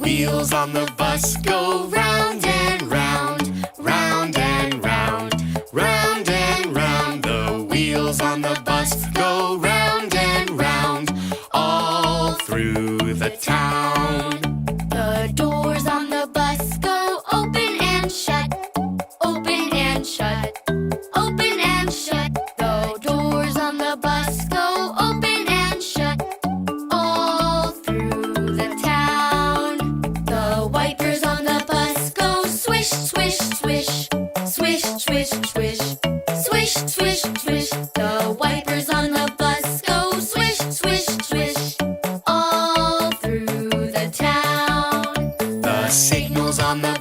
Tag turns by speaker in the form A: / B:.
A: wheels on the bus go round and round, round and round, round and round. The wheels on the bus go round and round, all through the town.
B: The doors on the bus go open and shut, open and shut, open and shut. The doors on the bus go open and shut, all through the town. The wipers on the bus go swish, swish, swish, swish, swish, swish, swish, swish, swish. The wipers on the bus go swish, swish, swish, all through the town.
A: The signals on the